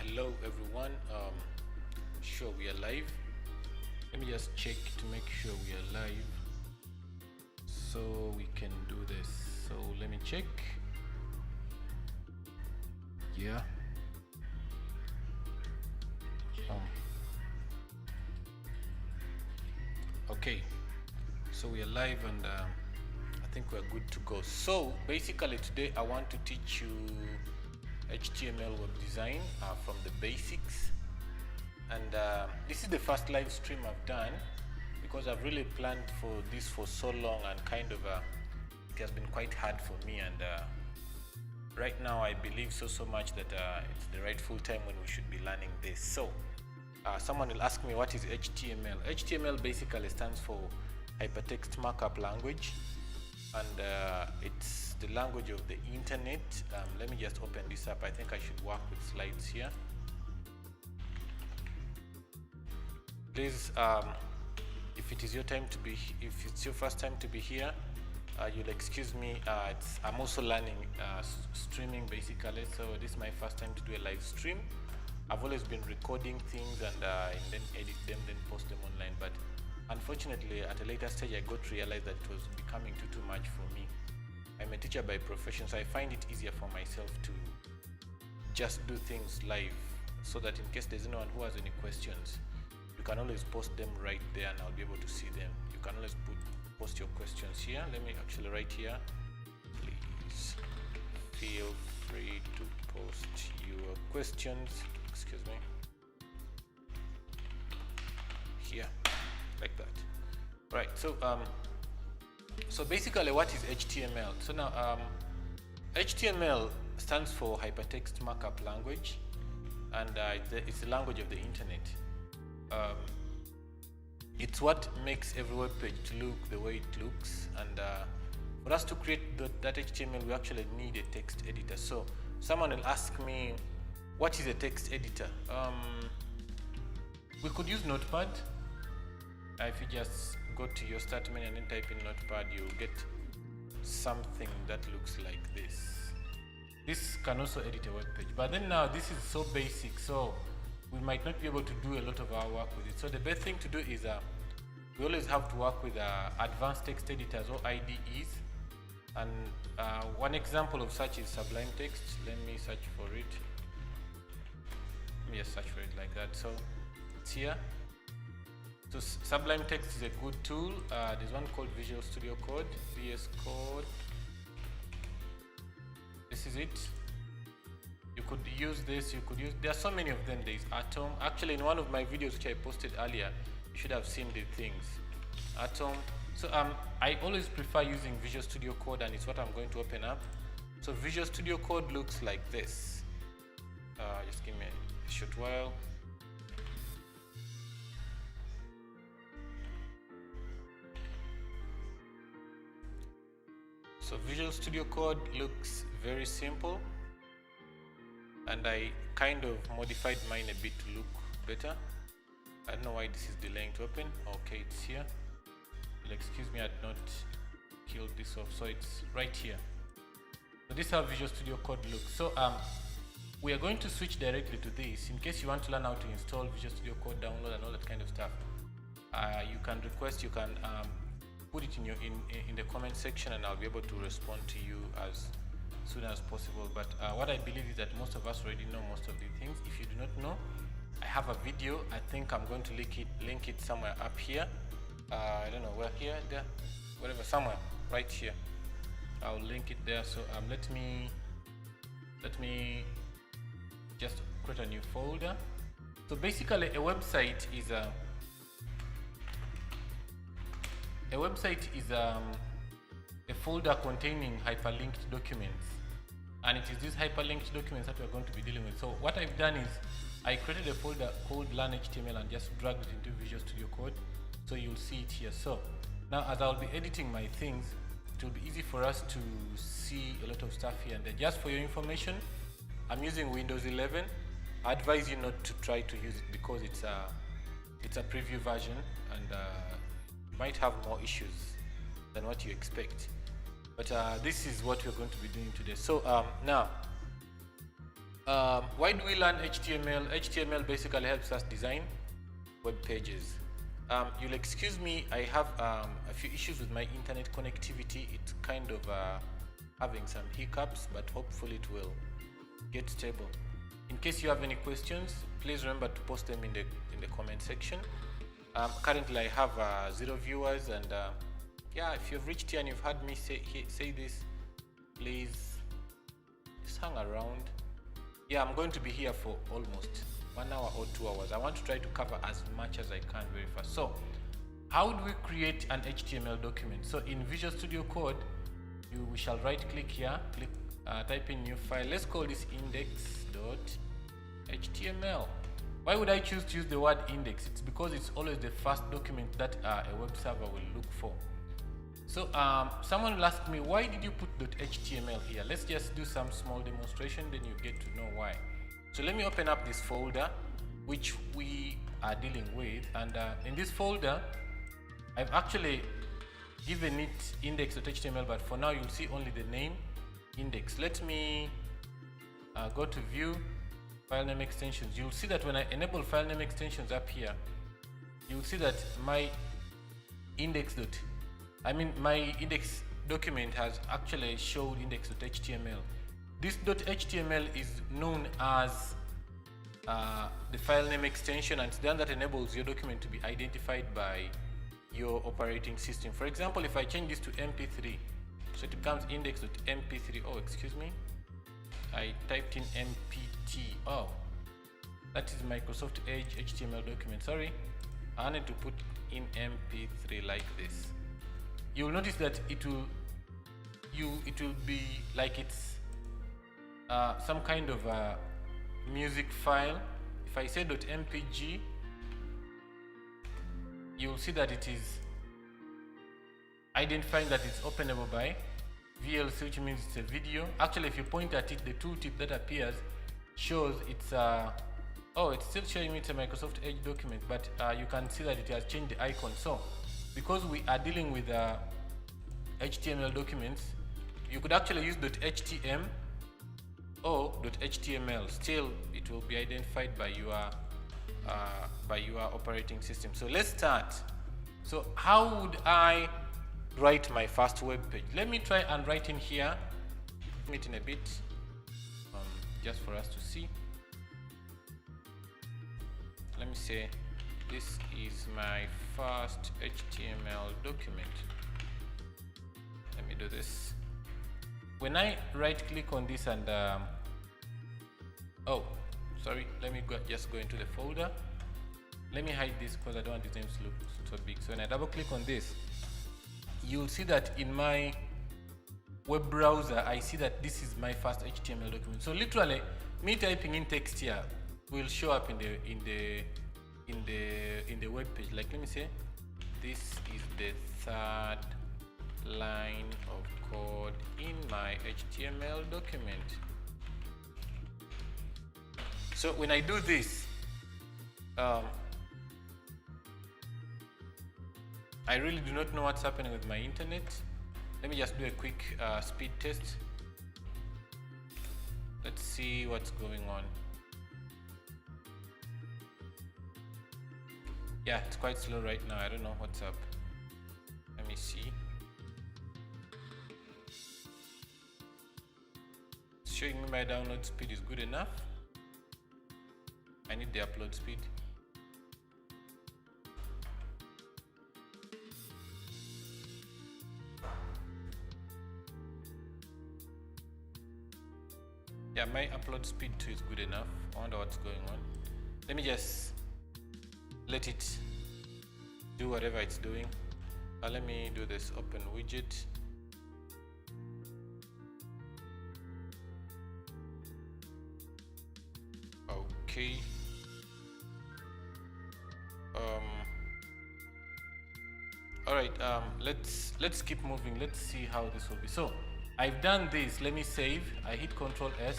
Hello everyone. Sure we are live. Let me just check to make sure we are live so we can do this. So let me check. Yeah. Okay. So we are live and I think we're good to go. So basically today I want to teach you HTML web design from the basics, and this is the first live stream I've done because I've really planned for this for so long, and kind of it has been quite hard for me, and right now I believe so much that it's the rightful time when we should be learning this. So someone will ask me, what is HTML? HTML basically stands for Hypertext Markup Language, and it's the language of the internet. Let me just open this up. I think I should work with slides here. Please, if it is your time to be, if it's your first time to be here, you'll excuse me. I'm also learning streaming basically, so this is my first time to do a live stream. I've always been recording things and then edit them, then post them online, but unfortunately at a later stage I got to realize that it was becoming too much for me. I'm a teacher by profession, so I find it easier for myself to just do things live, so that in case there's anyone who has any questions, you can always post them right there and I'll be able to see them. You can always post your questions here. Let me actually write here. Please feel free to post your questions. Excuse me. Here, like that. Right. So basically, what is HTML? So now, HTML stands for Hypertext Markup Language, and it's the language of the internet. It's what makes every web page to look the way it looks, and for us to create that HTML, we actually need a text editor. So someone will ask me, what is a text editor? We could use Notepad. If you just go to your start menu and then type in Notepad, you'll get something that looks like this. This can also edit a web page, but then now this is so basic, so we might not be able to do a lot of our work with it. So the best thing to do is we always have to work with advanced text editors or IDEs, and one example of such is Sublime Text. Let me search for it. Let me just search for it like that. So it's here. So Sublime Text is a good tool. There's one called Visual Studio Code, VS Code. This is it. You could use this, there are so many of them. There's Atom. Actually, in one of my videos which I posted earlier, you should have seen the things. Atom. So I always prefer using Visual Studio Code, and it's what I'm going to open up. So Visual Studio Code looks like this. Just give me a short while. So Visual Studio Code looks very simple, and I kind of modified mine a bit to look better. I don't know why this is delaying to open. Okay, it's here. You'll excuse me, I had not killed this off, so it's right here. So this is how Visual Studio Code looks. So we are going to switch directly to this. In case you want to learn how to install Visual Studio Code, download and all that kind of stuff, you can request, you can put it in the comment section, and I'll be able to respond to you as soon as possible. But what I believe is that most of us already know most of the things. If you do not know, I have a video. I think I'm going to link it somewhere up here. I don't know where, here, there, whatever, somewhere right here. I'll link it there. So let me just create a new folder. So basically, a website is a folder containing hyperlinked documents, and it is these hyperlinked documents that we're going to be dealing with. So what I've done is I created a folder called Learn HTML and just dragged it into Visual Studio Code, so you'll see it here. So now, as I'll be editing my things, it will be easy for us to see a lot of stuff here and there. Just for your information, I'm using Windows 11. I advise you not to try to use it because it's a preview version, and might have more issues than what you expect. But this is what we're going to be doing today. So now Why do we learn HTML? HTML basically helps us design web pages. You'll excuse me, I have a few issues with my internet connectivity. It's kind of having some hiccups, but hopefully it will get stable. In case you have any questions, please remember to post them in the comment section. Currently I have 0 viewers, and yeah, if you've reached here and you've heard me say this, please just hang around. Yeah, I'm going to be here for almost 1 hour or 2 hours. I want to try to cover as much as I can very fast. So how do we create an HTML document? So in Visual Studio Code, we shall right click here, type in new file. Let's call this index.html. Why would I choose to use the word index? It's because it's always the first document that a web server will look for. So someone will ask me, why did you put .html here? Let's just do some small demonstration, then you get to know why. So let me open up this folder which we are dealing with, and in this folder I've actually given it index.html, but for now you'll see only the name index. Let me go to view file name extensions. You'll see that when I enable file name extensions up here, you'll see that my index document has actually showed index.html. This .html is known as the file name extension, and it's the one that enables your document to be identified by your operating system. For example, if I change this to mp3, so it becomes index.mp3. Oh, excuse me, I typed in mpt. Oh, that is Microsoft Edge HTML document. Sorry, I wanted to put in mp3 like this. You will notice that it will be like it's some kind of a music file. If I say .mpg, you will see that it is identifying that it's openable by VLC, which means it's a video. Actually, if you point at it, the tooltip that appears shows it's oh, it's still showing me it's a Microsoft Edge document, but you can see that it has changed the icon. So because we are dealing with HTML documents, you could actually use .htm or .html. Still, it will be identified by your operating system. So let's start. So how would I write my first web page? Let me try and write in here, it in a bit, just for us to see. Let me say this is my first HTML document. Let me do this. When I right click on this and oh, sorry, let me just go into the folder. Let me hide this because I don't want these names to look so big. So when I double click on this, you'll see that in my web browser, I see that this is my first HTML document. So literally, me typing in text here will show up in the web page. Like, let me say, this is the third line of code in my HTML document. So when I do this, I really do not know what's happening with my internet. Let me just do a quick speed test. Let's see what's going on. Yeah, it's quite slow right now. I don't know what's up. Let me see. It's showing me my download speed is good enough. I need the upload speed. Yeah, my upload speed too is good enough. I wonder what's going on. Let me just let it do whatever it's doing. Let me do this open widget. Okay. All right. Let's keep moving. Let's see how this will be. So I've done this. Let me save. I hit Ctrl S.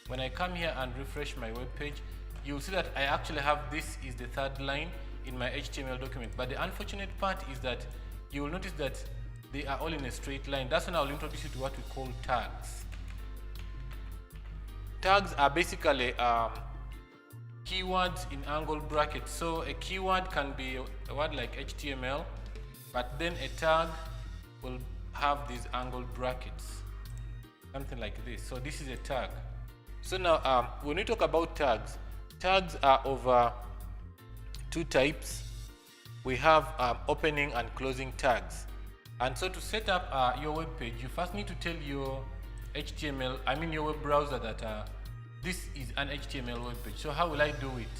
When I come here and refresh my web page, you'll see that I actually have this is the third line in my HTML document. But the unfortunate part is that you will notice that they are all in a straight line. That's when I'll introduce you to what we call tags. tags are basically keywords in angle brackets. So a keyword can be a word like HTML, but then a tag will have these angle brackets, something like this. So this is a tag. So now when we talk about tags, tags are of two types. We have opening and closing tags. And so to set up your web page, you first need to tell your your web browser that this is an HTML web page. So how will I do it?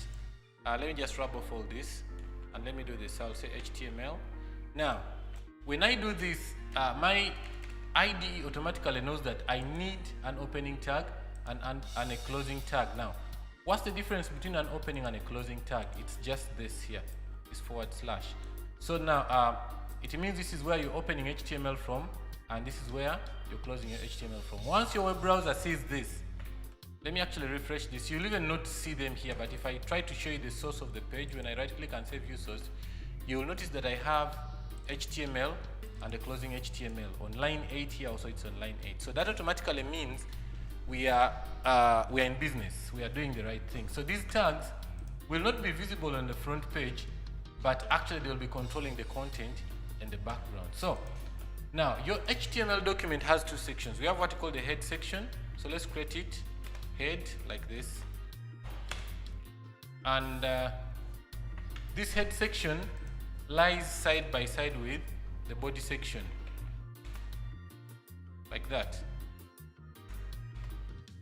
Let me just wrap off all this and let me do this. I'll say HTML. Now, when I do this, my IDE automatically knows that I need an opening tag and a closing tag. Now, what's the difference between an opening and a closing tag? It's just this here, this /. So now, it means this is where you're opening HTML from, and this is where you're closing your HTML from. Once your web browser sees this, let me actually refresh this. You'll even not see them here, but if I try to show you the source of the page, when I right click and say view source, you will notice that I have HTML and a closing HTML. On line 8 here also it's on line 8. So that automatically means we are in business. We are doing the right thing. So these tags will not be visible on the front page, but actually they'll be controlling the content in the background. So now your HTML document has two sections. We have what we call the head section. So let's create it. Head like this. And this head section lies side by side with the body section, like that.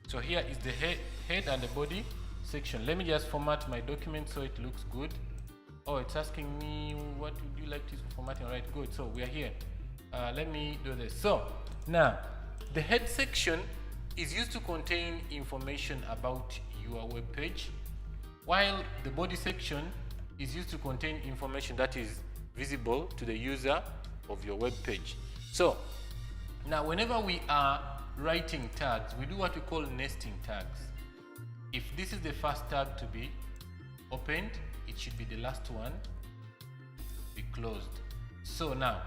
So here is the head and the body section. Let me just format my document so it looks good. Oh, it's asking me what would you like to use for formatting. All right, good. So we are here. Let me do this. So now the head section is used to contain information about your web page, while the body section is used to contain information that is visible to the user of your web page. So now whenever we are writing tags, we do what we call nesting tags. If this is the first tag to be opened, it should be the last one be closed. So now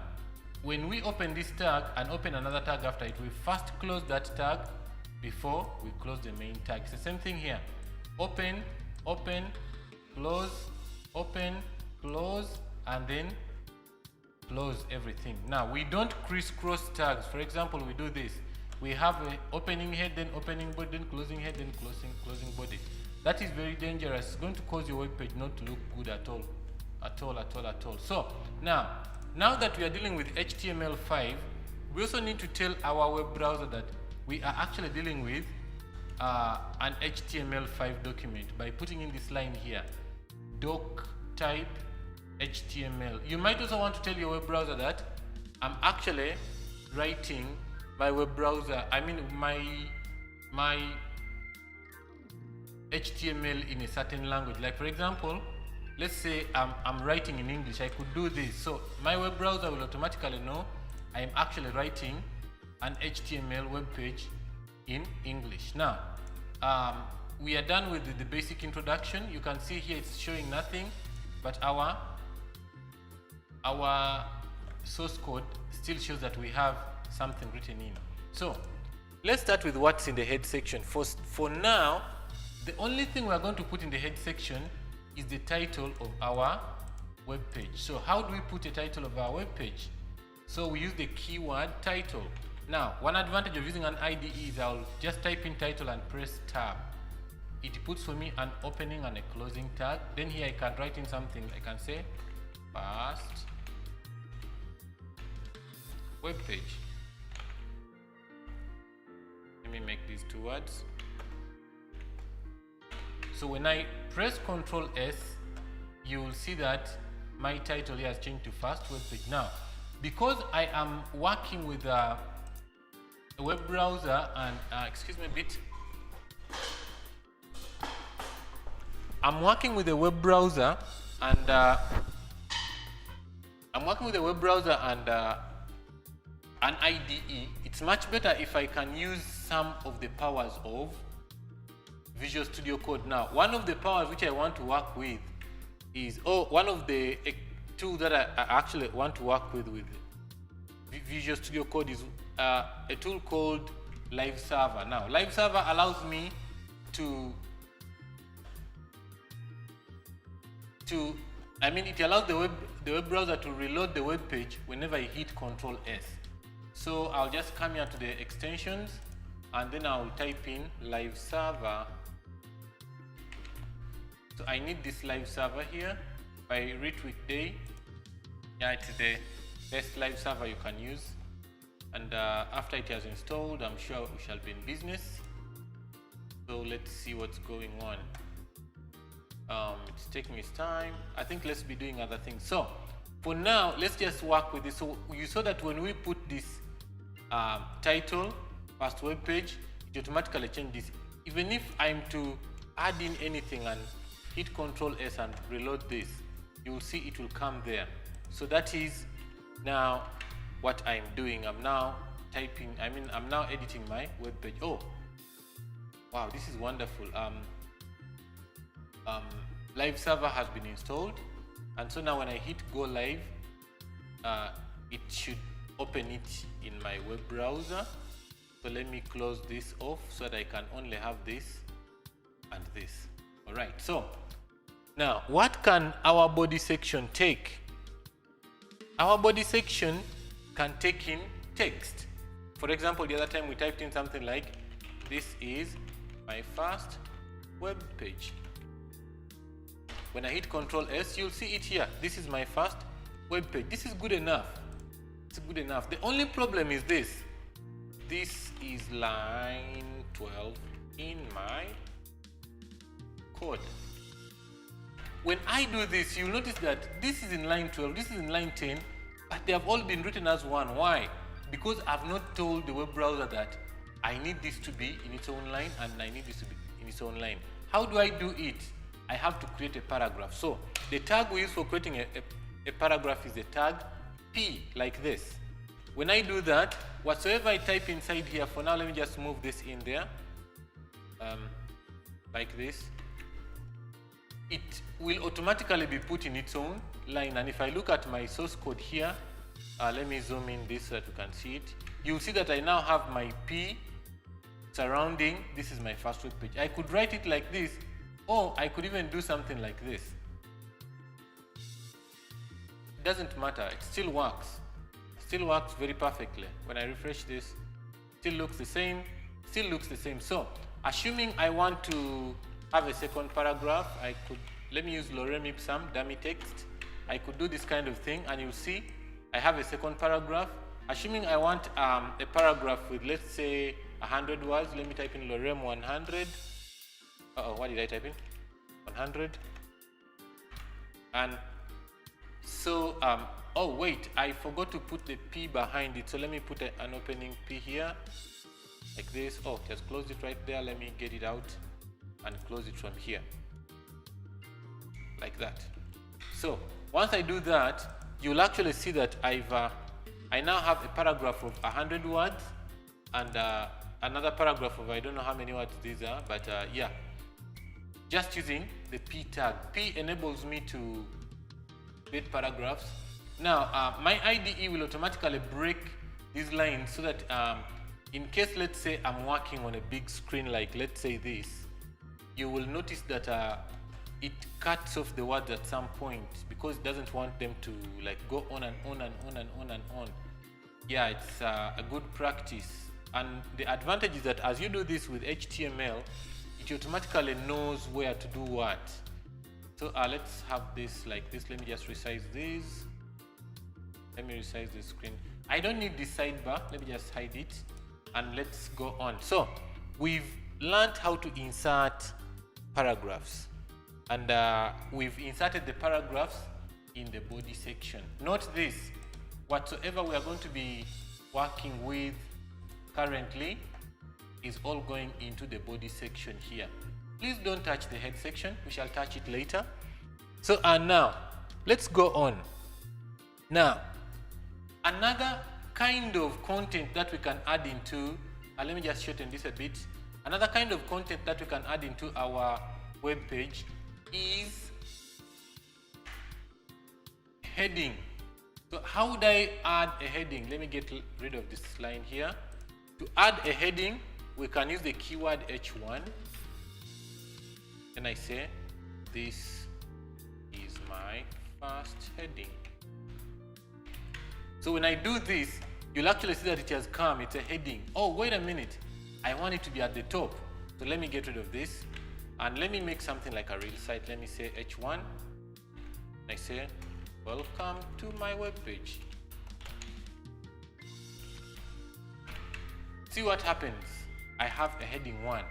when we open this tag and open another tag after it, we first close that tag before we close the main tag. It's the same thing here. Open, open, close, open, close, and then close everything. Now we don't crisscross tags. For example, we do this. We have an opening head, then opening body, then closing head, then closing body. That is very dangerous. It's going to cause your web page not to look good at all. So now that we are dealing with HTML5, we also need to tell our web browser that we are actually dealing with an HTML5 document by putting in this line here, doc type HTML. You might also want to tell your web browser that I'm actually writing my web browser, my HTML in a certain language. Like for example, let's say I'm writing in English. I could do this. So my web browser will automatically know I'm actually writing an HTML web page in English. Now, we are done with the basic introduction. You can see here it's showing nothing, but our source code still shows that we have something written in. So let's start with what's in the head section. For now, the only thing we're going to put in the head section is the title of our web page. So how do we put a title of our web page? So we use the keyword title. Now, one advantage of using an IDE is I'll just type in title and press tab. It puts for me an opening and a closing tag. Then here I can write in something. I can say first web page. Let me make these two words. So when I press Ctrl S, you will see that my title here has changed to first web page. Now, because I am working with a web browser and excuse me a bit. I'm working with a web browser and an IDE. It's much better if I can use some of the powers of Visual Studio Code. Now, one of the powers which I want to work with is one of the tools that I actually want to work with Visual Studio Code is a tool called Live Server. Now, Live Server allows me it allows the web browser to reload the web page whenever I hit Control S. So I'll just come here to the extensions and then I'll type in live server. So I need this live server here by retweet day. Yeah, it's the best live server you can use. And after it has installed, I'm sure we shall be in business. So let's see what's going on. It's taking its time. I think let's be doing other things. So for now, let's just work with this. So you saw that when we put this title, first web page, it automatically changes. Even if I'm to add in anything and hit Control S and reload this, you will see it will come there. So that is now what I'm doing. I'm now editing my web page. Oh, wow, this is wonderful. Live server has been installed, and so now when I hit go live, it should open it in my web browser. So let me close this off so that I can only have this and this. All right, so now what can our body section take? Our body section can take in text. For example, the other time we typed in something like, this is my first web page. When I hit Control S, you'll see it here. This is my first web page. This is good enough. It's good enough. The only problem is this. This is line 12 in my code. When I do this, you'll notice that this is in line 12, this is in line 10, but they have all been written as one. Why? Because I've not told the web browser that I need this to be in its own line and I need this to be in its own line. How do I do it? I have to create a paragraph. So the tag we use for creating a paragraph is the tag P, like this. When I do that, whatsoever I type inside here, for now, let me just move this in there, like this. It will automatically be put in its own line. And if I look at my source code here, let me zoom in this so that you can see it. You'll see that I now have my P surrounding, this is my first web page. I could write it like this, or I could even do something like this. It doesn't matter, it still works. It still works very perfectly. When I refresh this, still looks the same, So, assuming I want to have a second paragraph, I could, let me use lorem ipsum, dummy text. I could do this kind of thing, and you'll see I have a second paragraph. Assuming I want a paragraph with, let's say, 100 words, let me type in lorem 100. What did I type in? 100. And so, oh wait, I forgot to put the P behind it. So let me put an opening P here, like this. Oh, just close it right there. Let me get it out and close it from here, like that. So once I do that, you'll actually see that I now have a paragraph of 100 words and another paragraph of I don't know how many words these are, but yeah, just using the P tag. P enables me to create paragraphs. Now, my IDE will automatically break these lines so that in case, let's say, I'm working on a big screen, like let's say this, you will notice that it cuts off the words at some point because it doesn't want them to like go on and on and on and on and on. Yeah, it's a good practice. And the advantage is that as you do this with HTML, it automatically knows where to do what. So let's have this like this. Let me just resize this. Let me resize the screen. I don't need this sidebar. Let me just hide it. And let's go on. So we've learned how to insert paragraphs. And we've inserted the paragraphs in the body section. Note this. Whatsoever we are going to be working with currently is all going into the body section here. Please don't touch the head section. We shall touch it later. So now, let's go on. Now, another kind of content that we can add into, let me just shorten this a bit. Another kind of content that we can add into our web page is heading. So how would I add a heading? Let me get rid of this line here. To add a heading, we can use the keyword H1. Then I say, this is my first heading. So when I do this, you'll actually see that it has come, it's a heading. Oh, wait a minute, I want it to be at the top. So let me get rid of this, and let me make something like a real site. Let me say H1. I say, welcome to my web page. See what happens? I have a heading 1.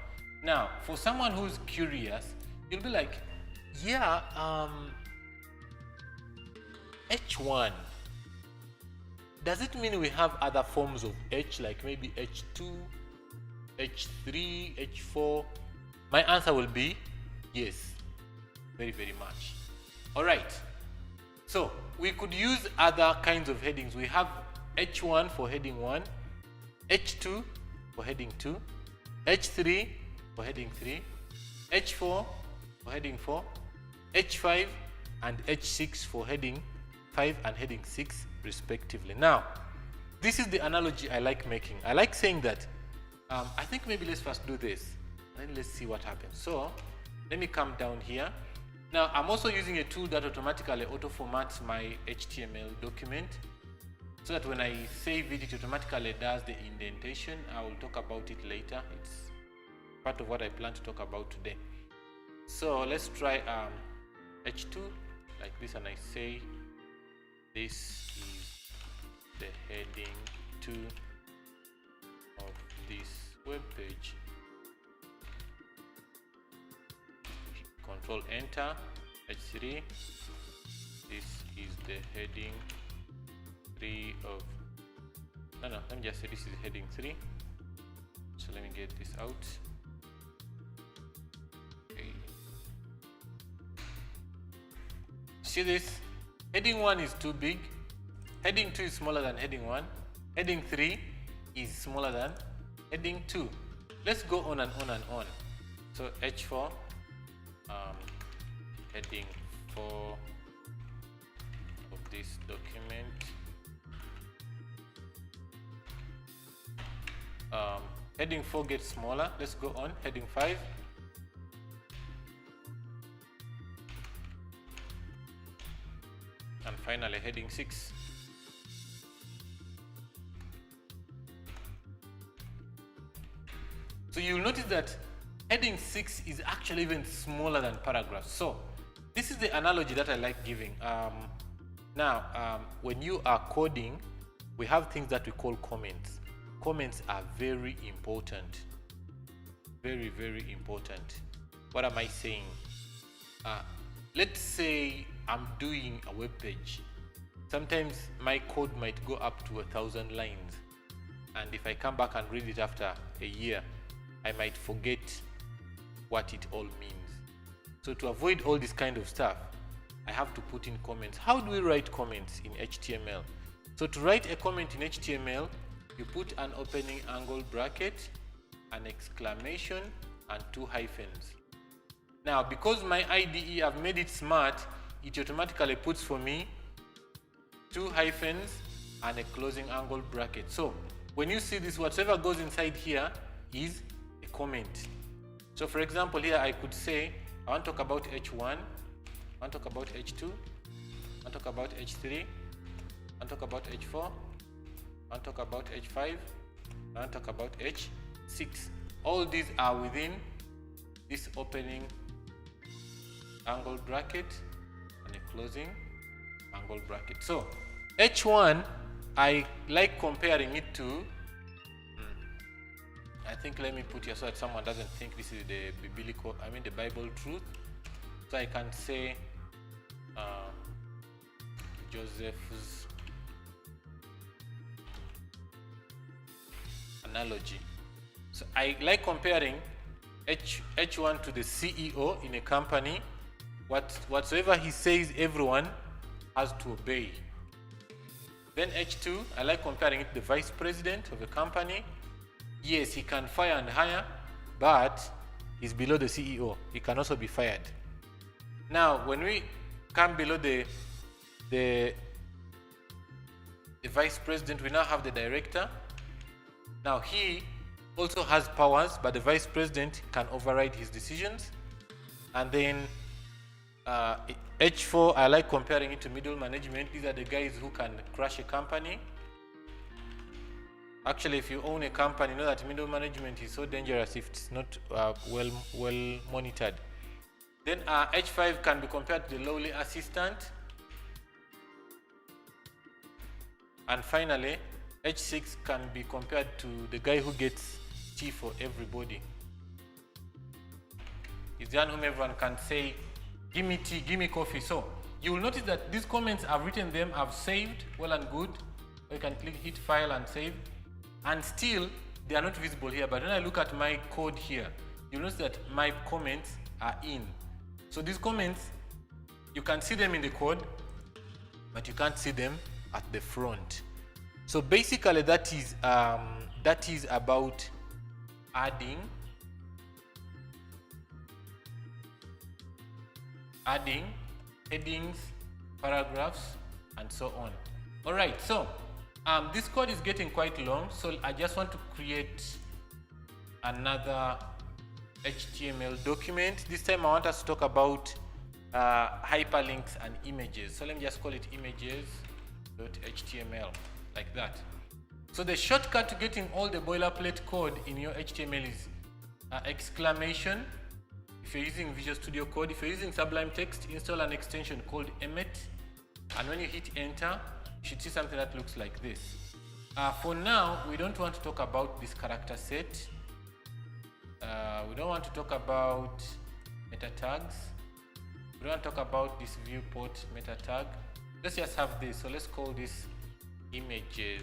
Now, for someone who's curious, you'll be like, yeah, H1. Does it mean we have other forms of H, like maybe H2, H3, H4? My answer will be yes, very, very much. All right, so we could use other kinds of headings. We have H1 for heading 1, H2 for heading 2, H3 for heading 3, H4 for heading 4, H5 and H6 for heading 5 and heading 6 respectively. Now, this is the analogy I like making. I like saying that, I think maybe let's first do this, and then let's see what happens. So, let me come down here. Now, I'm also using a tool that automatically auto-formats my HTML document, so that when I save it, it automatically does the indentation. I will talk about it later. It's part of what I plan to talk about today. So, let's try H2 like this, and I say, this is the heading 2 of this web page. Control Enter, H3. This is the heading 3 of, no, let me just say this is heading 3. So let me get this out. Okay. See this? Heading 1 is too big. Heading 2 is smaller than heading 1. Heading 3 is smaller than heading 2. Let's go on and on and on. So H4, heading 4 of this document. Heading 4 gets smaller. Let's go on. Heading 5. And finally, heading 6. So you'll notice that heading 6 is actually even smaller than paragraphs. So this is the analogy that I like giving. When you are coding, we have things that we call comments. Comments are very important. Very, very important. What am I saying? Let's say I'm doing a web page. Sometimes my code might go up to 1,000 lines. And if I come back and read it after a year, I might forget what it all means. So to avoid all this kind of stuff, I have to put in comments. How do we write comments in HTML? So to write a comment in HTML, you put an opening angle bracket, an exclamation, and 2 hyphens. Now, because my IDE, I've made it smart, it automatically puts for me 2 hyphens and a closing angle bracket. So when you see this, whatever goes inside here is a comment. So for example, here I could say, I want to talk about H1, I want to talk about H2, I want to talk about H3, I want to talk about H4, I want to talk about H5, I want to talk about H6. All these are within this opening angle bracket and a closing angle bracket. So H1, I like comparing it to, I think let me put here so that someone doesn't think this is the the Bible truth. So I can say Joseph's analogy. So I like comparing H1 to the CEO in a company. Whatsoever he says, everyone has to obey. Then H2, I like comparing it to the vice president of a company. Yes, he can fire and hire, but he's below the CEO. He can also be fired. Now, when we come below the vice president, we now have the director. Now, he also has powers, but the vice president can override his decisions. And then H4, I like comparing it to middle management. These are the guys who can crash a company. Actually, if you own a company, you know that middle management is so dangerous if it's not well monitored. Then H5 can be compared to the lowly assistant. And finally, H6 can be compared to the guy who gets tea for everybody. It's the one whom everyone can say, give me tea, give me coffee. So you will notice that these comments, I've written them, I've saved, well and good. You can hit file and save. And still, they are not visible here. But when I look at my code here, you'll notice that my comments are in. So these comments, you can see them in the code, but you can't see them at the front. So basically, that is about adding headings, paragraphs, and so on. All right, so this code is getting quite long, so I just want to create another HTML document. This time I want us to talk about hyperlinks and images. So let me just call it images.html, like that. So the shortcut to getting all the boilerplate code in your HTML is exclamation. If you're using Visual Studio Code, if you're using Sublime Text, install an extension called Emmet. And when you hit enter, you should see something that looks like this. For now, we don't want to talk about this character set. We don't want to talk about meta tags. We don't want to talk about this viewport meta tag. Let's just have this. So let's call this images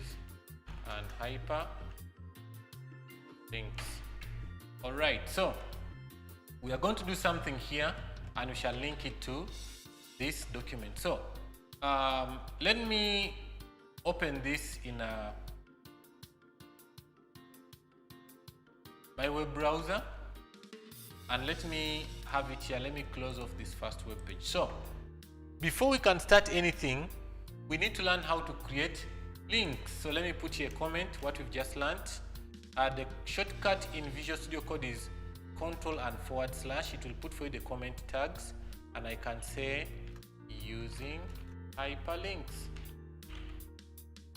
and hyperlinks. All right. So we are going to do something here, and we shall link it to this document. So let me open this in my web browser, and let me have it here. Let me close off this first web page. So before we can start anything, we need to learn how to create links. So let me put here a comment, what we've just learned. The shortcut in Visual Studio Code is Control and /. It will put for you the comment tags, and I can say using hyperlinks.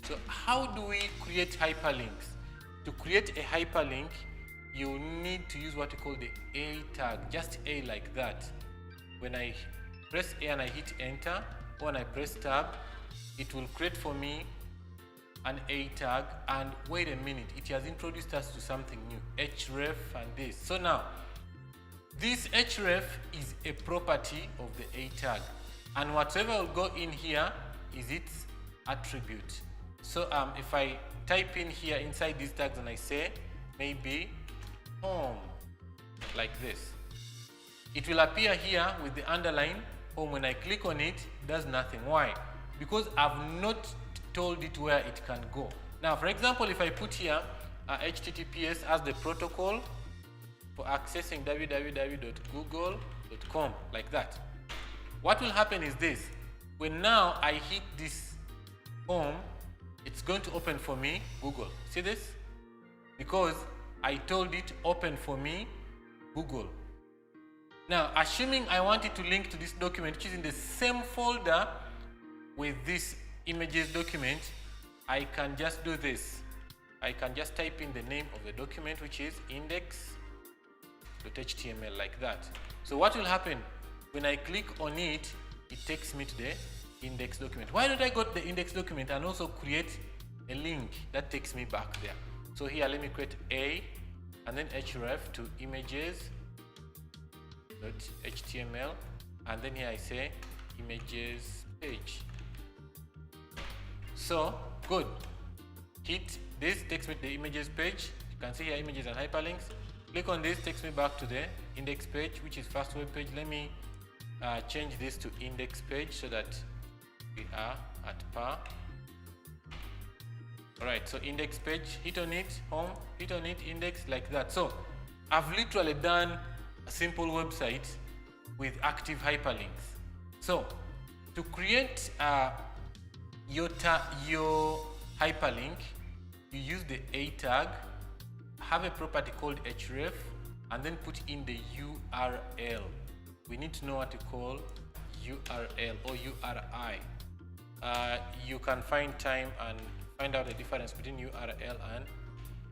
So how do we create hyperlinks? To create a hyperlink, you need to use what we call the A tag, just A like that. When I press A and I hit enter, or when I press tab, it will create for me an A tag. And wait a minute, it has introduced us to something new, href and this. So now, this href is a property of the A tag, and whatever will go in here is its attribute. So if I type in here inside these tags and I say maybe home, like this, it will appear here with the underline home. When I click on it, it does nothing. Why? Because I've not told it where it can go. Now, for example, if I put here HTTPS as the protocol for accessing www.google.com, like that, what will happen is this. When now I hit this home, it's going to open for me Google. See this? Because I told it open for me Google. Now, assuming I want it to link to this document, which is in the same folder with this images document, I can just do this. I can just type in the name of the document, which is index.html, like that. So what will happen? When I click on it, it takes me to the index document. Why don't I go to the index document and also create a link that takes me back there? So here, let me create A and then href to images.html, and then here I say images page. So good. Hit this, takes me to the images page. You can see here images and hyperlinks. Click on this, takes me back to the index page, which is first web page. Let me change this to index page so that we are at par. All right, so index page, hit on it, home, hit on it, index, like that. So I've literally done a simple website with active hyperlinks. So to create your hyperlink, you use the A tag, have a property called href, and then put in the URL. we need to know what to call URL or URI. You can find time and find out the difference between URL and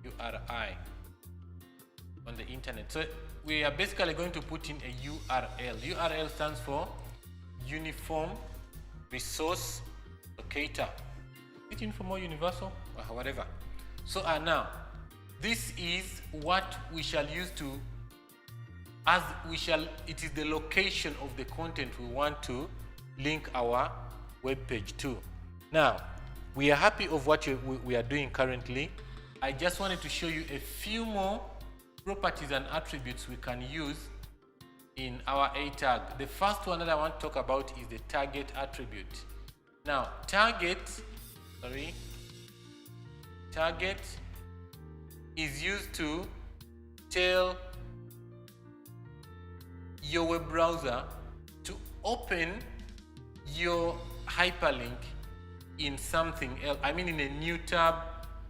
URI on the internet. So we are basically going to put in a URL. URL stands for Uniform Resource Locator. Is it uniform or universal? Or whatever. So now, this is what we shall use to, it is the location of the content we want to link our web page to. Now, we are happy of what we are doing currently. I just wanted to show you a few more properties and attributes we can use in our A tag. The first one that I want to talk about is the target attribute. Now, target is used to tell your web browser to open your hyperlink in something else. I mean in a new tab,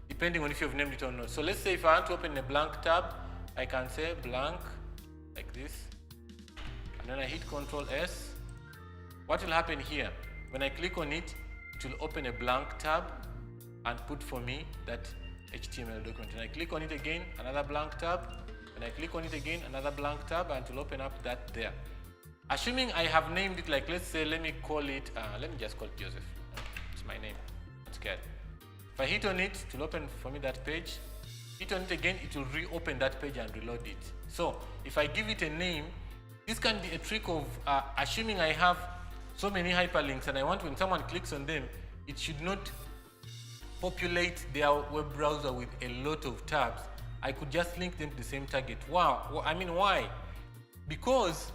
depending on if you've named it or not. So let's say if I want to open a blank tab, I can say blank like this, and then I hit Ctrl S. What will happen here? When I click on it, it will open a blank tab and put for me that HTML document. And I click on it again, another blank tab. When I click on it again, another blank tab, and it will open up that there. Assuming I have named it, like let's say, let me just call it Joseph. It's my name. I'm scared. If I hit on it, it will open for me that page. Hit on it again, it will reopen that page and reload it. So if I give it a name, this can be a trick of assuming I have so many hyperlinks and I want when someone clicks on them, it should not populate their web browser with a lot of tabs. I could just link them to the same target. Wow, I mean why? Because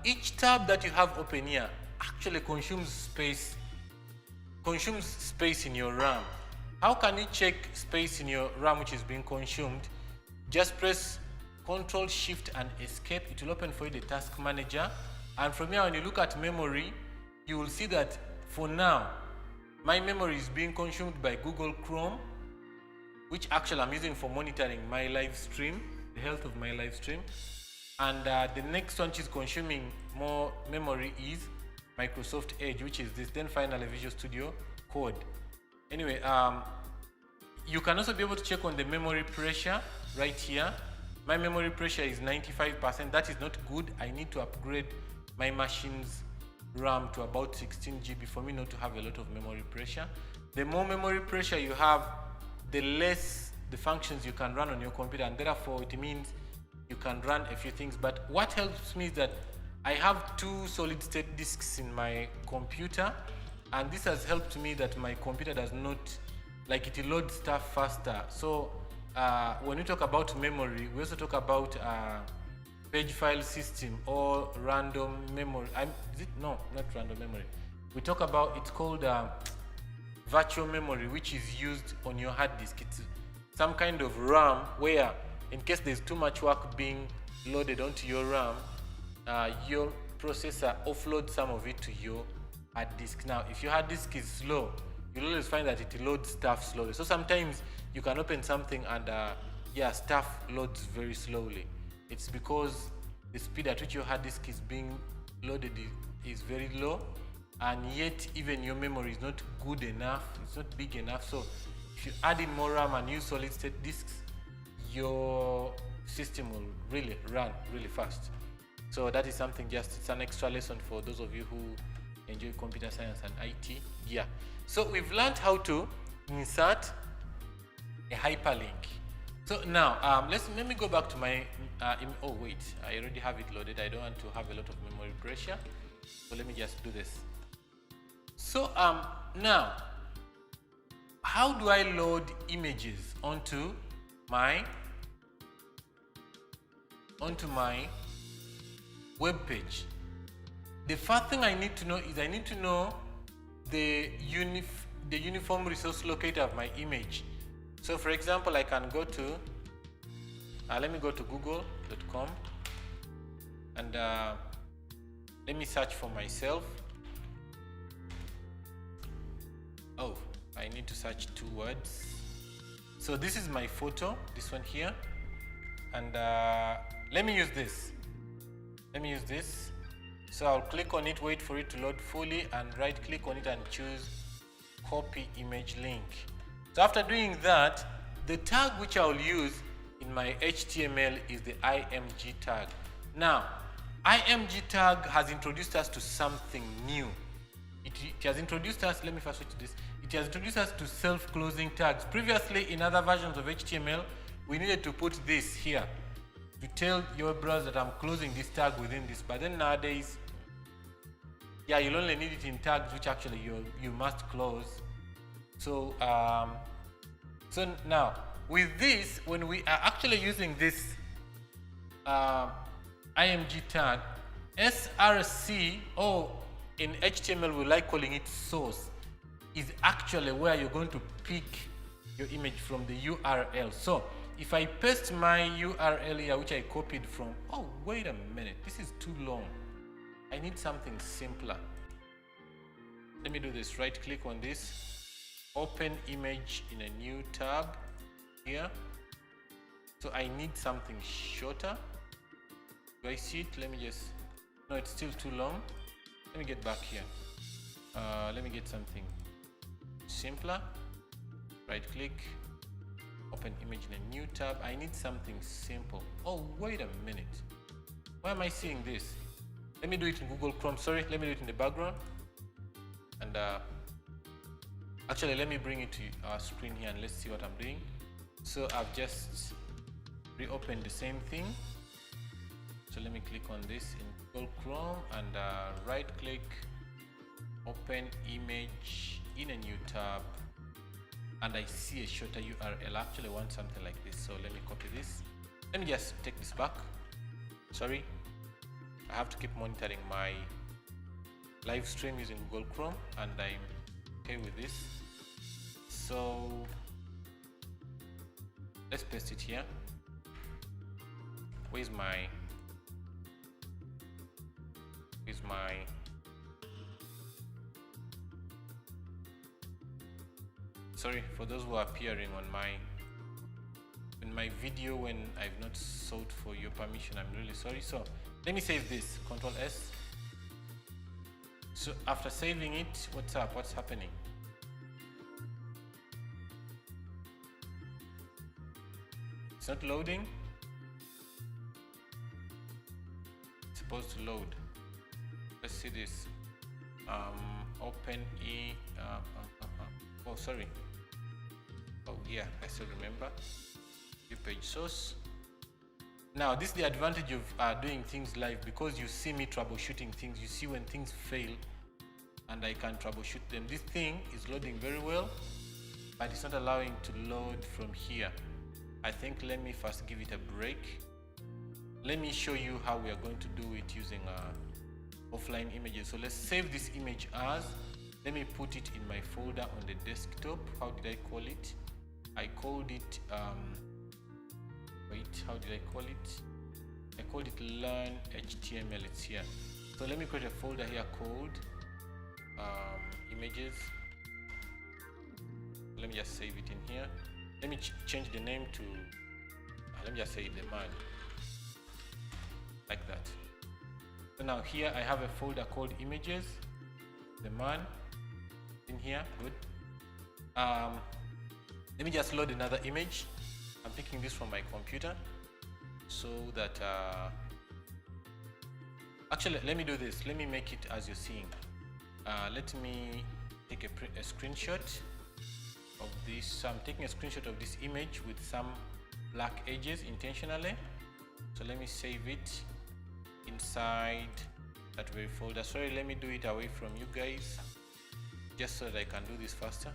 each tab that you have open here actually consumes space in your RAM. How can you check space in your RAM which is being consumed? Just press Ctrl, Shift and Escape. It will open for you the task manager. And from here, when you look at memory, you will see that for now, my memory is being consumed by Google Chrome, which actually I'm using for monitoring my live stream, the health of my live stream. And the next one which is consuming more memory is Microsoft Edge, which is this. Then finally Visual Studio Code. Anyway, you can also be able to check on the memory pressure right here. My memory pressure is 95%. That is not good. I need to upgrade my machine's RAM to about 16 GB for me not to have a lot of memory pressure. The more memory pressure you have, the less the functions you can run on your computer, and therefore it means you can run a few things. But what helps me is that I have 2 solid state disks in my computer, and this has helped me that my computer does not, like, it loads stuff faster. So when we talk about memory, we also talk about page file system or random memory. No, not random memory. We talk about, it's called virtual memory, which is used on your hard disk. It's some kind of RAM where, in case there's too much work being loaded onto your RAM, your processor offloads some of it to your hard disk. Now, if your hard disk is slow, you'll always find that it loads stuff slowly. So sometimes you can open something and stuff loads very slowly. It's because the speed at which your hard disk is being loaded is very low, and yet even your memory is not good enough, it's not big enough. So if you add in more RAM and use solid state disks, your system will really run really fast. So that is something, it's an extra lesson for those of you who enjoy computer science and IT. Yeah. So we've learned how to insert a hyperlink. So now let me go back to my oh wait, I already have it loaded. I don't want to have a lot of memory pressure, so let me just do this. So now, how do I load images onto my web page? The first thing I need to know is I need to know the uniform resource locator of my image. So for example, I can go to, let me go to google.com and let me search for myself. Oh, I need to search 2 words. So this is my photo, this one here. And let me use this. So I'll click on it, wait for it to load fully, and right click on it and choose copy image link. So after doing that, the tag which I'll use in my HTML is the Img tag. Now, Img tag has introduced us to something new. It has introduced us, let me first switch to this. It has introduced us to self-closing tags. Previously, in other versions of HTML, we needed to put this here to tell your browser that I'm closing this tag within this. But then nowadays, yeah, you'll only need it in tags which actually you must close. So, so now with this, when we are actually using this Img tag, src, or in HTML we like calling it source, is actually where you're going to pick your image from, the URL. So if I paste my URL here, which I copied from, oh wait a minute, this is too long. I need something simpler. Let me do this. Right click on this, open image in a new tab here. So I need something shorter. Do I see it? Let me just, no, it's still too long. Let me get back here. Let me get something simpler. Right click, open image in a new tab. I need something simple. Oh, wait a minute. Why am I seeing this? Let me do it in Google Chrome. Sorry, let me do it in the background. And actually, let me bring it to our screen here and let's see what I'm doing. So I've just reopened the same thing. So let me click on this in Google Chrome and right click, open image in a new tab, and I see a shorter URL. I actually want something like this, so let me copy this. Let me just take this back. Sorry, I have to keep monitoring my live stream using Google Chrome, and I'm okay with this. So let's paste it here. Where's my sorry for those who are appearing on my video when I've not sought for your permission. I'm really sorry. So let me save this, Control S. So after saving it, what's up? What's happening? It's not loading. It's supposed to load. Let's see this. Open E. Oh, sorry. Oh, yeah, I still remember. View page source. Now, this is the advantage of doing things live, because you see me troubleshooting things. You see when things fail, and I can troubleshoot them. This thing is loading very well, but it's not allowing to load from here. I think let me first give it a break. Let me show you how we are going to do it using offline images. So let's save this image as, let me put it in my folder on the desktop. How did I call it? I called it, wait, how did I call it? I called it learn HTML, it's here. So let me create a folder here called images. Let me just save it in here. Let me change the name to, let me just say the man, like that. So now here I have a folder called images, the man in here, good. Let me just load another image. I'm picking this from my computer so that, actually let me do this. Let me make it as you're seeing. Let me take a screenshot of this. So I'm taking a screenshot of this image with some black edges intentionally. So let me save it inside that very folder. Sorry, let me do it away from you guys, just so that I can do this faster.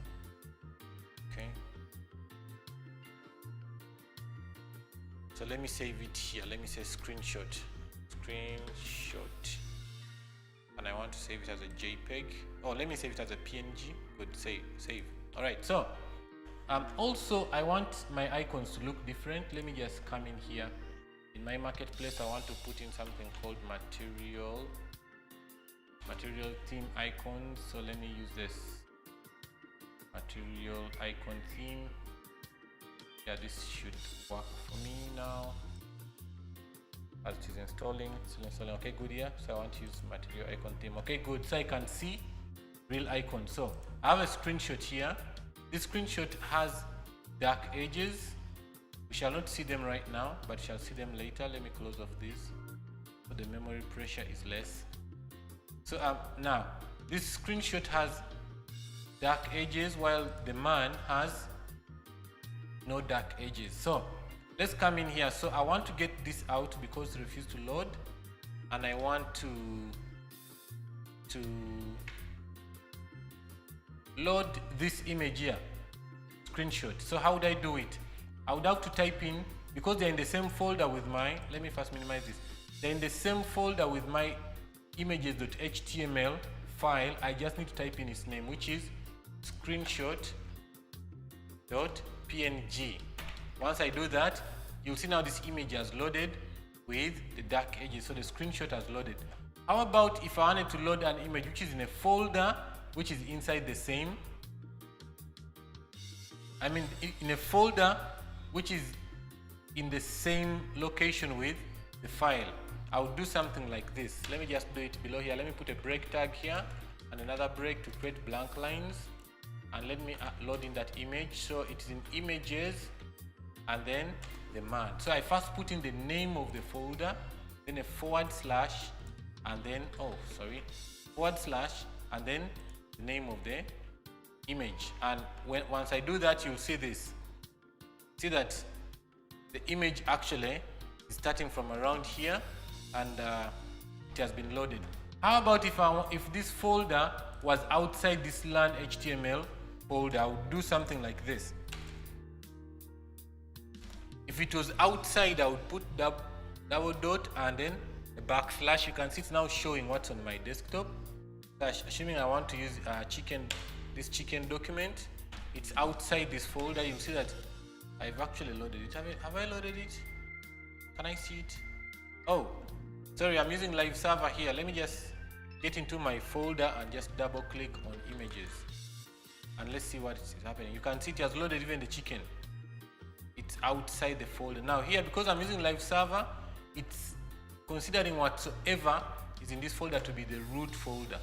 Okay. So let me save it here. Let me say screenshot. And I want to save it as a JPEG. Oh, let me save it as a PNG. Good, save. All right, so also I want my icons to look different. Let me just come in here. In my marketplace, I want to put in something called material theme icons. So let me use this material icon theme. Yeah, this should work for me now. as it is installing. It's still installing. Okay, good. Yeah, so I want to use material icon theme. Okay, good. So I can see real icon. So I have a screenshot here. This screenshot has dark edges. We shall not see them right now, but shall see them later. Let me close off this so the memory pressure is less. So now this screenshot has dark edges while the man has no dark edges. So let's come in here. So I want to get this out because it refused to load, and I want to load this image here, screenshot. So how would I do it? I would have to type in, because they're in the same folder with my, let me first minimize this. They're in the same folder with my images.html file. I just need to type in its name, which is screenshot.png. Once I do that, you'll see now this image has loaded with the dark edges. So the screenshot has loaded. How about if I wanted to load an image which is in a folder which is inside the same, in a folder which is in the same location with the file? I would do something like this. Let me just do it below here. Let me put a break tag here and another break to create blank lines, and let me load in that image. So it is in images and then the man. So I first put in the name of the folder, then a /, and then / and then the name of the image. And once I do that, you'll see this. See that the image actually is starting from around here, and it has been loaded. How about if this folder was outside this learn HTML folder? I would do something like this. If it was outside, I would put double dot and then a /. You can see it's now showing what's on my desktop. Assuming I want to use this chicken document, it's outside this folder. You'll see that I've actually loaded it. Have I loaded it? Can I see it? Oh, sorry, I'm using live server here. Let me just get into my folder and just double click on images, and let's see what is happening. You can see it has loaded even the chicken. It's outside the folder. Now here, because I'm using live server, it's considering whatsoever is in this folder to be the root folder.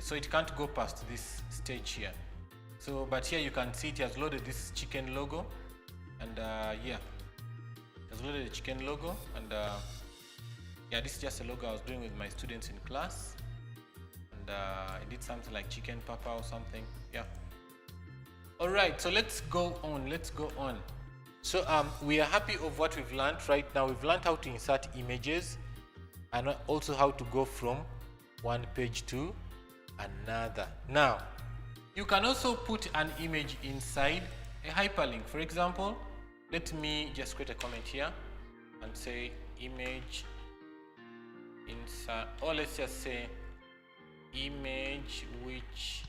So it can't go past this stage here. So, but here you can see it has loaded this chicken logo, and yeah, it has loaded the chicken logo, and yeah, this is just a logo I was doing with my students in class, and I did something like chicken papa or something. Yeah. All right, so let's go on. So we are happy of what we've learned right now. We've learned how to insert images and also how to go from one page to another. Now, you can also put an image inside a hyperlink. For example, let me just create a comment here and say image insert, or let's just say image which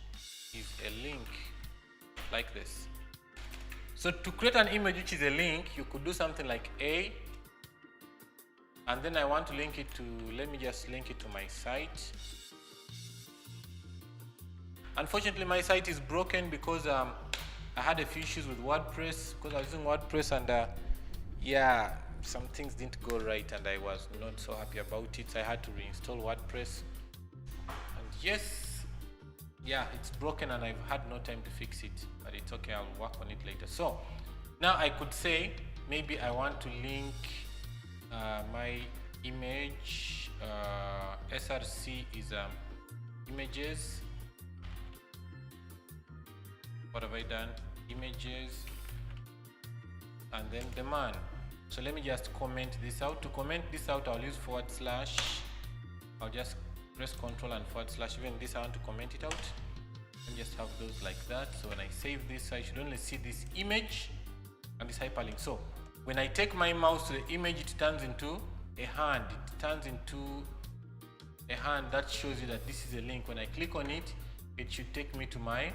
is a link, like this. So to create an image which is a link, you could do something like A, and then I want to link it to, let me just link it to my site. Unfortunately, my site is broken because I had a few issues with WordPress, because I was using WordPress, and yeah, some things didn't go right and I was not so happy about it, so I had to reinstall WordPress. And yes, yeah, it's broken and I've had no time to fix it, but it's okay, I'll work on it later. So now I could say maybe I want to link my image, src is images. What have I done? Images, and then the man. So let me just comment this out. To comment this out, I'll use /. I'll just press Ctrl and /. Even this, I want to comment it out. And just have those like that. So when I save this, I should only see this image and this hyperlink. So when I take my mouse to the image, it turns into a hand. It turns into a hand that shows you that this is a link. When I click on it, it should take me to my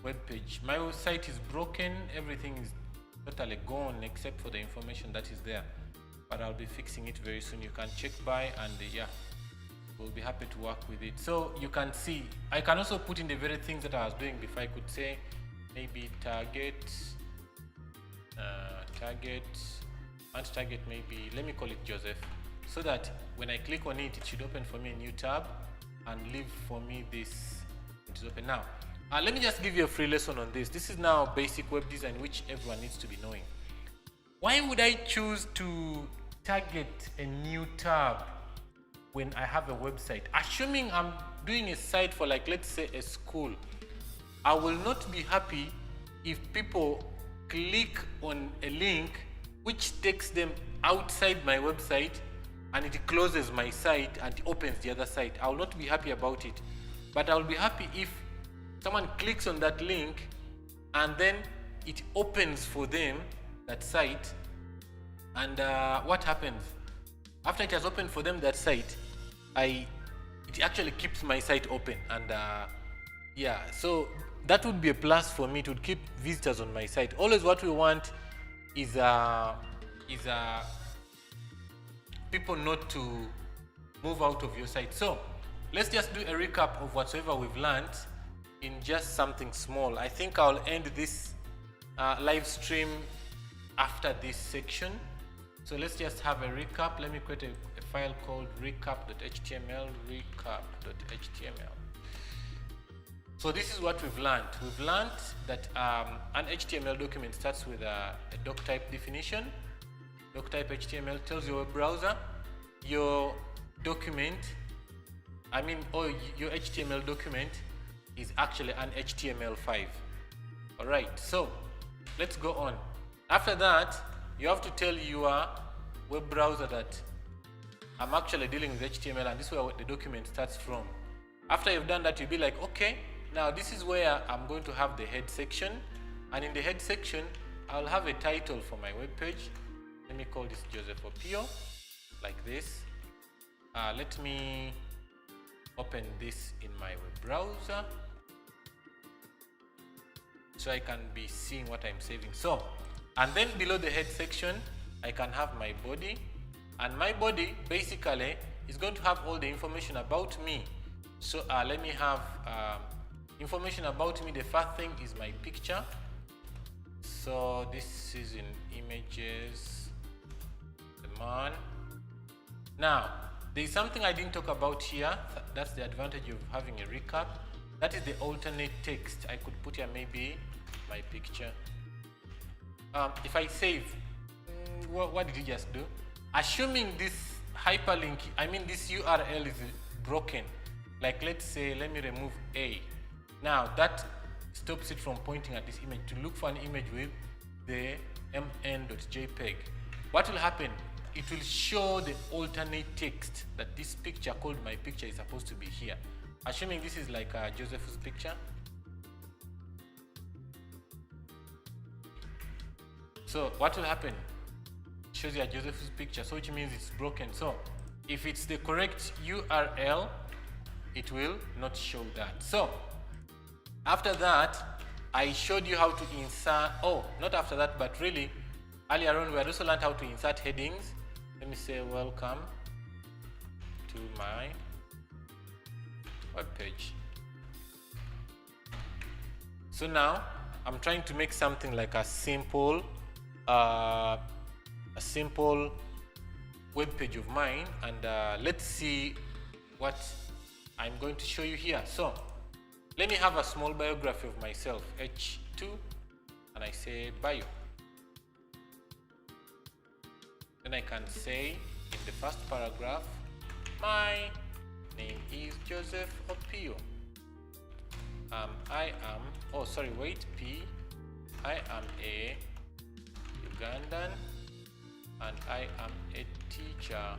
web page. My website is broken. Everything is totally gone except for the information that is there, but I'll be fixing it very soon. You can check by, and yeah, we'll be happy to work with it. So you can see I can also put in the very things that I was doing before. I could say maybe target, I want to target maybe, let me call it Joseph, so that when I click on it, it should open for me a new tab and leave for me this, it is open now. Let me just give you a free lesson on this. This is now basic web design, which everyone needs to be knowing. Why would I choose to target a new tab when I have a website? Assuming I'm doing a site for, like, let's say a school, I will not be happy if people click on a link which takes them outside my website and it closes my site and opens the other site. I will not be happy about it. But I will be happy if someone clicks on that link and then it opens for them that site, and what happens after it has opened for them that site, it actually keeps my site open, and yeah, so that would be a plus for me. It would keep visitors on my site. Always what we want is people not to move out of your site. So let's just do a recap of whatsoever we've learned in just something small. I think I'll end this live stream after this section. So let's just have a recap. Let me create a file called recap.html. So this is what we've learned. We've learned that an HTML document starts with a doc type definition. Doc type HTML tells your web browser your document, or your HTML document is actually an HTML5. All right, so let's go on. After that, you have to tell your web browser that I'm actually dealing with HTML and this is where the document starts from. After you've done that, you'll be like, okay, now this is where I'm going to have the head section, and in the head section, I'll have a title for my web page. Let me call this Joseph Opio, like this. Let me open this in my web browser so I can be seeing what I'm saving. So, and then below the head section, I can have my body, and my body basically is going to have all the information about me. So let me have information about me. The first thing is my picture. So this is in images, the man. Now, there is something I didn't talk about here. That's the advantage of having a recap. That is the alternate text. I could put here maybe my picture. If I save, what did you just do? Assuming this hyperlink, this URL is broken, like let's say, let me remove A. Now that stops it from pointing at this image to look for an image with the mn.jpg. What will happen? It will show the alternate text that this picture called my picture is supposed to be here. Assuming this is like Joseph's picture. So what will happen? It shows you Joseph's picture, so which means it's broken. So if it's the correct URL, it will not show that. So after that, I showed you how to insert, not after that, but really earlier on we had also learned how to insert headings. Let me say welcome to my web page. So now I'm trying to make something like a simple web page of mine, and let's see what I'm going to show you here. So let me have a small biography of myself, H2, and I say bio. Then I can say in the first paragraph, my name is Joseph Opio. I am a Ugandan and I am a teacher.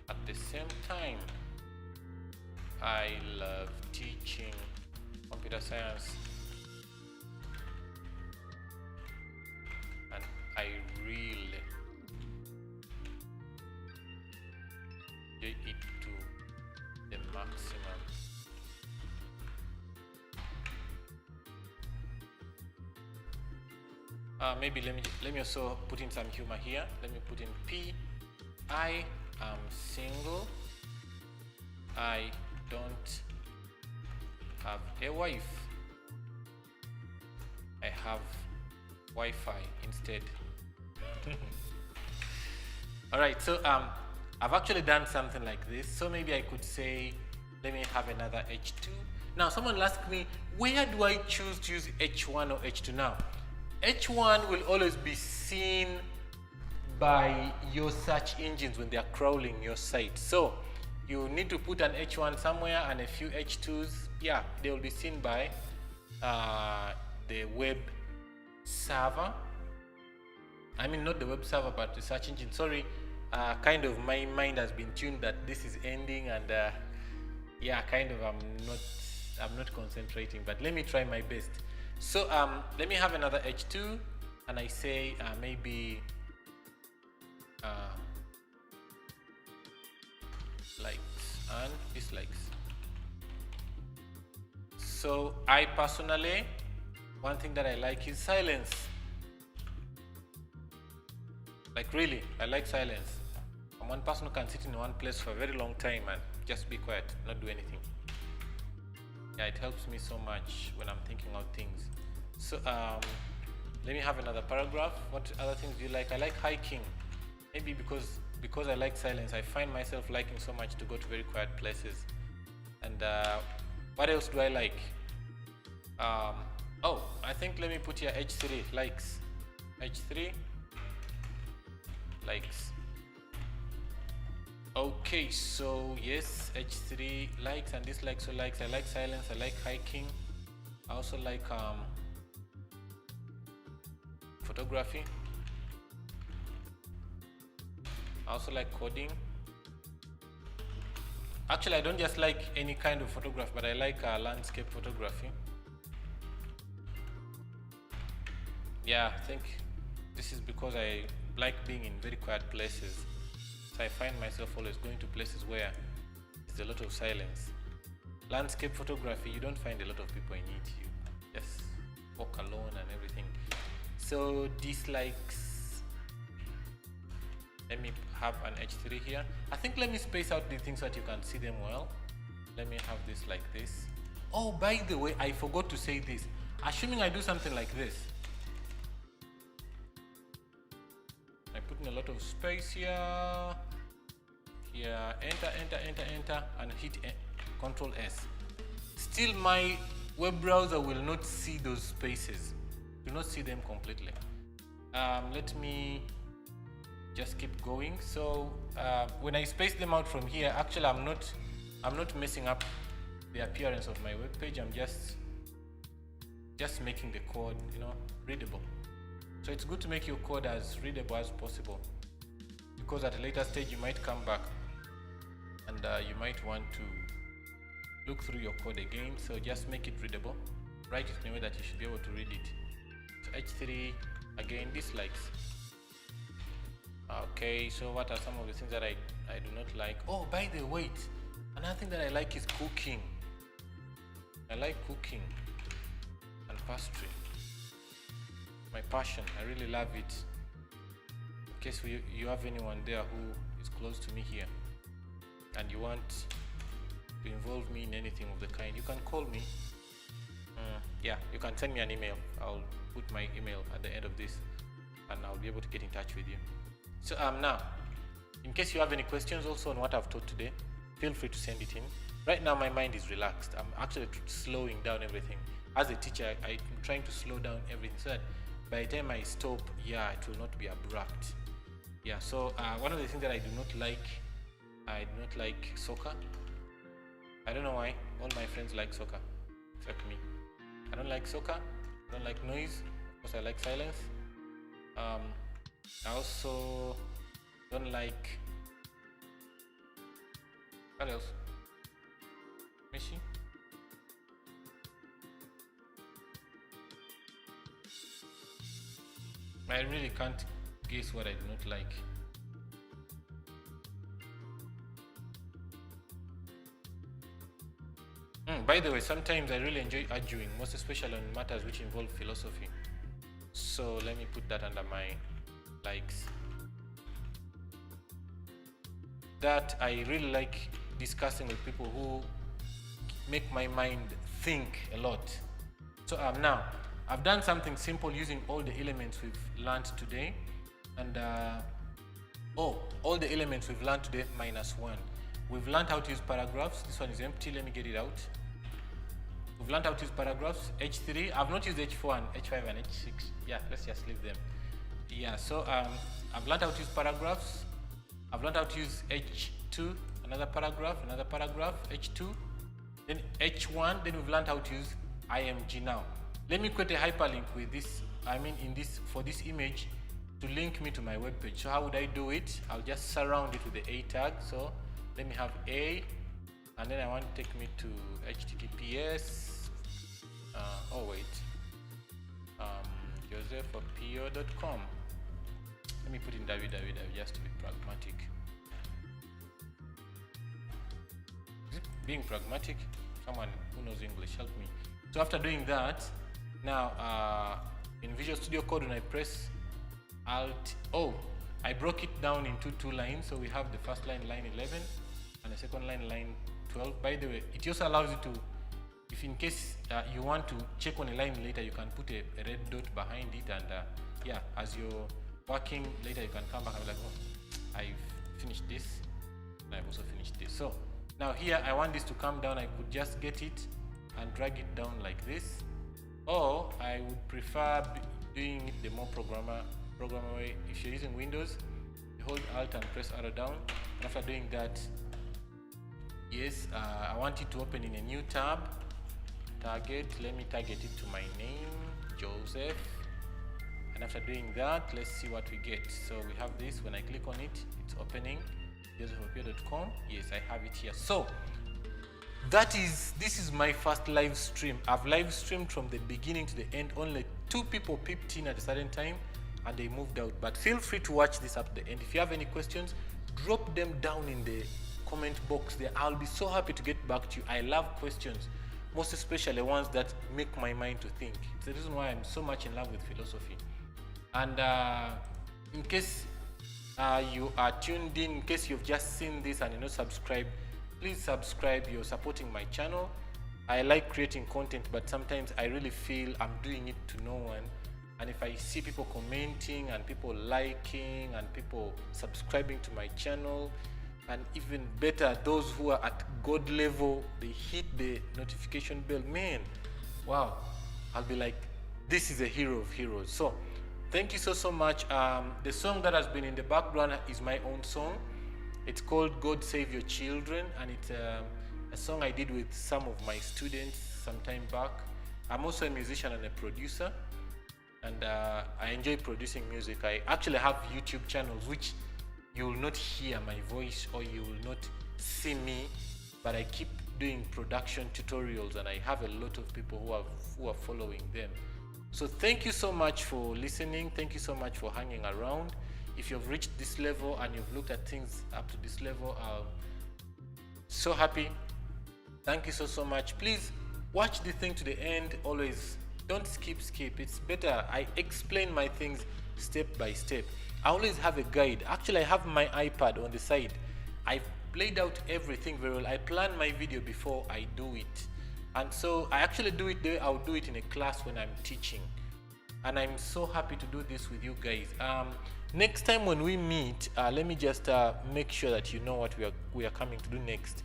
At the same time, I love teaching computer science, and I really enjoy it to the maximum. Maybe let me also put in some humor here. Let me put in P. I am single. I don't have a wife. I have Wi-Fi instead. All right, so I've actually done something like this. So maybe I could say, let me have another H2. Now, someone will ask me, where do I choose to use H1 or H2 now? H1 will always be seen by your search engines when they are crawling your site. So you need to put an H1 somewhere and a few H2s. Yeah, they will be seen by the web server. I mean, not the web server, but the search engine. Sorry, kind of my mind has been tuned that this is ending, and yeah, kind of I'm not concentrating. But let me try my best. So let me have another H2, and I say maybe likes and dislikes. So I personally, one thing that I like is silence. Like really, I like silence. I'm one person who can sit in one place for a very long time and just be quiet, not do anything. Yeah, it helps me so much when I'm thinking out things. So let me have another paragraph. What other things do you like? I like hiking. Maybe because I like silence, I find myself liking so much to go to very quiet places. And what else do I like? Oh, I think let me put here H3, likes. H3, likes. Okay, so yes, H3, likes and dislikes. So likes, I like silence, I like hiking. I also like photography. I also like coding. Actually, I don't just like any kind of photograph, but I like landscape photography. Yeah, I think this is because I like being in very quiet places. So I find myself always going to places where there's a lot of silence. Landscape photography, you don't find a lot of people in it. You just walk alone and everything. So dislikes, let me have an H3 here. I think let me space out the things so that you can see them well. Let me have this like this. Oh, by the way, I forgot to say this. Assuming I do something like this, I put in a lot of space here, enter, and hit Control S. Still, my web browser will not see those spaces. Do not see them completely. Let me just keep going. So when I space them out from here, actually I'm not messing up the appearance of my web page. I'm just making the code, readable. So it's good to make your code as readable as possible, because at a later stage you might come back and you might want to look through your code again. So just make it readable. Write it in a way that you should be able to read it. So H3, again, dislikes. Okay, so what are some of the things that I do not like? Oh, by the way, another thing that I like is cooking. I like cooking and pastry. My passion, I really love it. In case you have anyone there who is close to me here and you want to involve me in anything of the kind, you can call me. Yeah, you can send me an email. I'll put my email at the end of this and I'll be able to get in touch with you. So now, in case you have any questions also on what I've taught today, feel free to send it in. Right now my mind is relaxed. I'm actually slowing down everything. As a teacher, I'm trying to slow down everything so that by the time I stop, yeah, it will not be abrupt. Yeah, so one of the things that I do not like soccer. I don't know why. All my friends like soccer, except me. I don't like soccer. I don't like noise. Of course, I like silence. I also don't like, what else? Messi? I really can't guess what I do not like. By the way, sometimes I really enjoy arguing, most especially on matters which involve philosophy. So let me put that under my likes. That I really like discussing with people who make my mind think a lot. So now, I've done something simple using all the elements we've learned today. And all the elements we've learned today -1. We've learned how to use paragraphs. This one is empty. Let me get it out. We've learned how to use paragraphs. H3. I've not used H4 and H5 and H6. Yeah, let's just leave them. Yeah, so I've learned how to use paragraphs. I've learned how to use H2, another paragraph, H2, then H1, then we've learned how to use Img now. Let me create a hyperlink with this, for this image to link me to my web page. So how would I do it? I'll just surround it with the A tag. So let me have A, and then I want to take me to HTTPS. josephopio.com. Let me put in www just to be pragmatic. Is it being pragmatic? Someone who knows English, help me. So after doing that, now in Visual Studio Code, when I press Alt, I broke it down into 2 lines. So we have the first line, line 11, and the second line, line 12. By the way, it also allows you to, if in case you want to check on a line later, you can put a red dot behind it, and yeah, as you're working later, you can come back and be like, oh, I've finished this, and I've also finished this. So now here, I want this to come down. I could just get it and drag it down like this, or I would prefer doing it the more programmer way. If you're using Windows, you hold Alt and press arrow down. And after doing that, yes, I want it to open in a new tab. Target, let me target it to my name, Joseph. And after doing that, let's see what we get. So we have this. When I click on it, it's opening. josephopio.com. Yes, I have it here. So this is my first live stream. I've live streamed from the beginning to the end. Only 2 people peeped in at a certain time and they moved out. But feel free to watch this up to the end. If you have any questions, drop them down in the comment box there. I'll be so happy to get back to you. I love questions, most especially ones that make my mind to think. It's the reason why I'm so much in love with philosophy. And in case you are tuned in case you've just seen this and you're not subscribed, please subscribe. You're supporting my channel. I like creating content, but sometimes I really feel I'm doing it to no one. And if I see people commenting and people liking and people subscribing to my channel, and even better, those who are at God level, they hit the notification bell, man, wow, I'll be like, this is a hero of heroes. So thank you so much. The song that has been in the background is my own song. It's called God Save Your Children, and it's a song I did with some of my students some time back. I'm also a musician and a producer, and I enjoy producing music. I actually have YouTube channels which you will not hear my voice or you will not see me, but I keep doing production tutorials, and I have a lot of people who are following them. So thank you so much for listening. Thank you so much for hanging around. If you've reached this level and you've looked at things up to this level, I'm so happy. Thank you so much. Please watch the thing to the end. Always don't skip. It's better. I explain my things step by step. I always have a guide. Actually, I have my iPad on the side. I've laid out everything very well. I plan my video before I do it. And so I actually do it there. I'll do it in a class when I'm teaching. And I'm so happy to do this with you guys. Next time when we meet, let me just make sure that you know what we are coming to do next.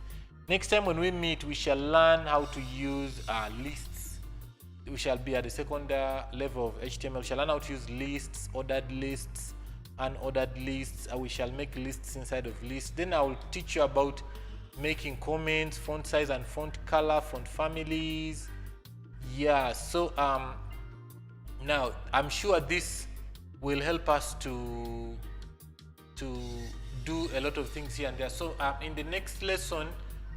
Next time when we meet, we shall learn how to use lists. We shall be at the second level of HTML. We shall learn how to use lists, ordered lists, unordered lists. We shall make lists inside of lists. Then I will teach you about making comments, font size and font color, font families. Yeah, so now I'm sure this will help us to do a lot of things here and there. So in the next lesson,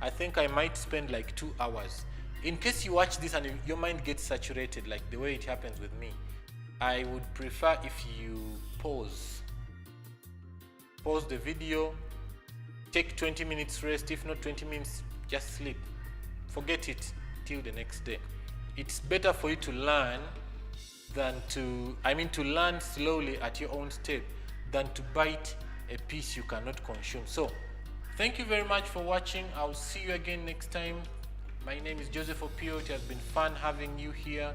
I think I might spend like 2 hours. In case you watch this and your mind gets saturated like the way it happens with me, I would prefer if you pause the video, take 20 minutes rest. If not 20 minutes, just sleep. Forget it till the next day. It's better for you to learn than to learn slowly at your own step than to bite a piece you cannot consume. So thank you very much for watching. I'll see you again next time. My name is Joseph Opio. It has been fun having you here,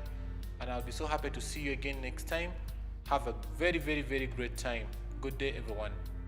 and I'll be so happy to see you again next time. Have a very, very, very great time. Good day, everyone.